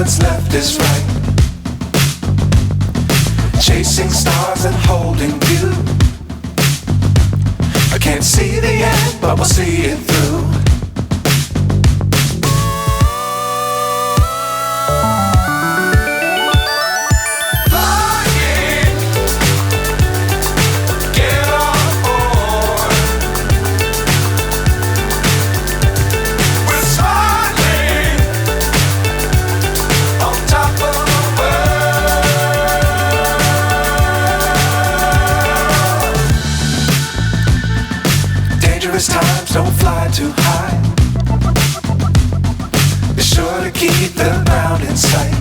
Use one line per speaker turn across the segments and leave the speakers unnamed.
what's left is right. Chasing stars and holding you. I can't see the end, but we'll see it through. Times don't fly too high. Be sure to keep the ground in sight.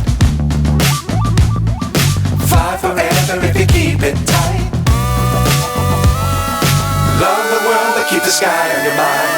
Fly forever if you keep it tight. Love the world, but keep the sky on your mind.